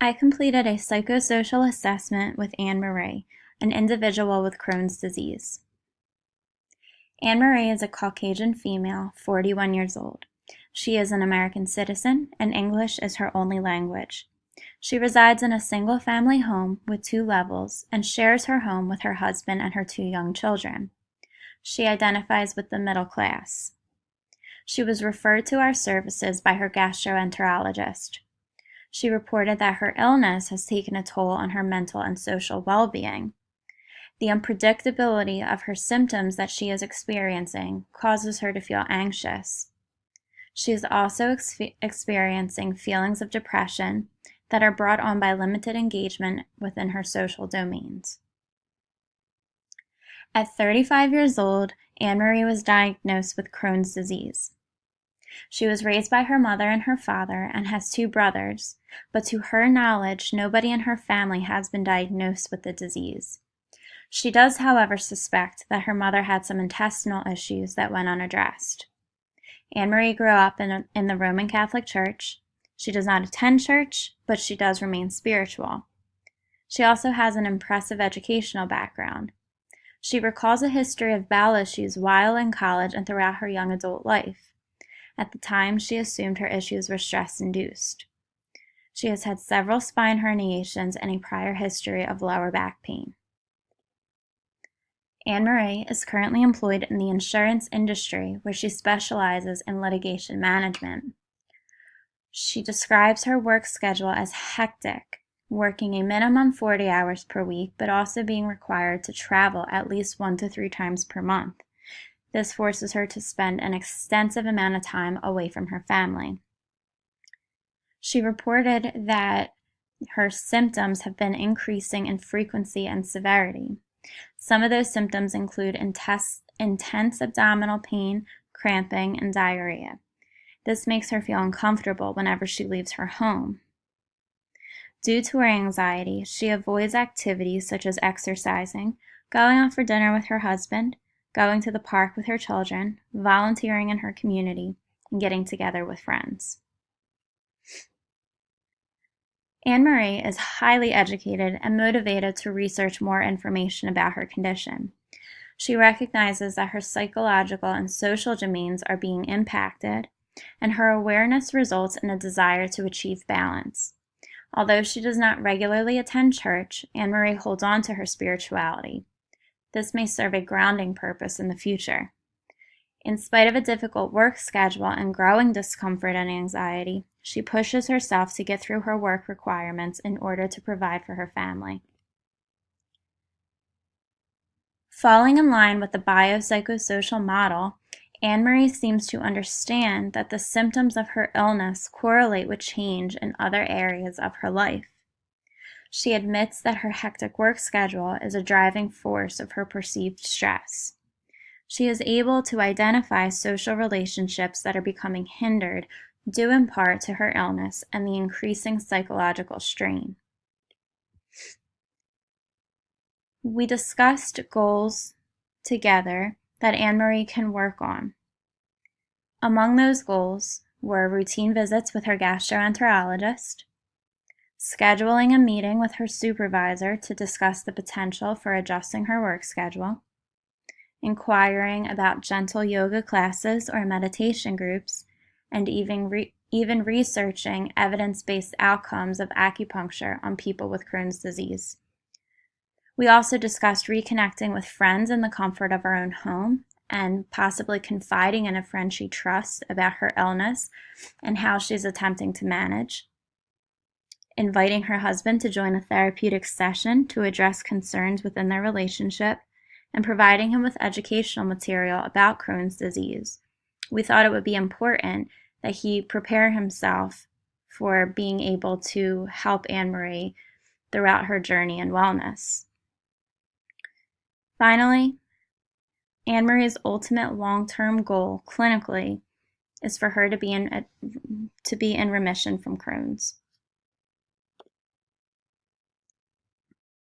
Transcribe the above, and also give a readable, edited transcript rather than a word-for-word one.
I completed a psychosocial assessment with Anne Marie, an individual with Crohn's disease. Anne Marie is a Caucasian female, 41 years old. She is an American citizen, and English is her only language. She resides in a single-family home with 2 levels and shares her home with her husband and her 2 young children. She identifies with the middle class. She was referred to our services by her gastroenterologist. She reported that her illness has taken a toll on her mental and social well-being. The unpredictability of her symptoms that she is experiencing causes her to feel anxious. She is also experiencing feelings of depression that are brought on by limited engagement within her social domains. At 35 years old, Anne Marie was diagnosed with Crohn's disease. She was raised by her mother and her father and has 2 brothers, but to her knowledge, nobody in her family has been diagnosed with the disease. She does, however, suspect that her mother had some intestinal issues that went unaddressed. Anne Marie grew up in the Roman Catholic Church. She does not attend church, but she does remain spiritual. She also has an impressive educational background. She recalls a history of bowel issues while in college and throughout her young adult life. At the time, she assumed her issues were stress-induced. She has had several spine herniations and a prior history of lower back pain. Anne Marie is currently employed in the insurance industry where she specializes in litigation management. She describes her work schedule as hectic, working a minimum 40 hours per week, but also being required to travel at least 1 to 3 times per month. This forces her to spend an extensive amount of time away from her family. She reported that her symptoms have been increasing in frequency and severity. Some of those symptoms include intense abdominal pain, cramping, and diarrhea. This makes her feel uncomfortable whenever she leaves her home. Due to her anxiety, she avoids activities such as exercising, going out for dinner with her husband, going to the park with her children, volunteering in her community, and getting together with friends. Anne Marie is highly educated and motivated to research more information about her condition. She recognizes that her psychological and social domains are being impacted, and her awareness results in a desire to achieve balance. Although she does not regularly attend church, Anne Marie holds on to her spirituality. This may serve a grounding purpose in the future. In spite of a difficult work schedule and growing discomfort and anxiety, she pushes herself to get through her work requirements in order to provide for her family. Falling in line with the biopsychosocial model, Anne Marie seems to understand that the symptoms of her illness correlate with change in other areas of her life. She admits that her hectic work schedule is a driving force of her perceived stress. She is able to identify social relationships that are becoming hindered due in part to her illness and the increasing psychological strain. We discussed goals together that Anne Marie can work on. Among those goals were routine visits with her gastroenterologist, scheduling a meeting with her supervisor to discuss the potential for adjusting her work schedule, inquiring about gentle yoga classes or meditation groups, and even researching evidence-based outcomes of acupuncture on people with Crohn's disease. We also discussed reconnecting with friends in the comfort of our own home and possibly confiding in a friend she trusts about her illness and how she's attempting to manage, inviting her husband to join a therapeutic session to address concerns within their relationship, and providing him with educational material about Crohn's disease. We thought it would be important that he prepare himself for being able to help Anne Marie throughout her journey in wellness. Finally, Anne Marie's ultimate long-term goal clinically is for her to be in remission from Crohn's.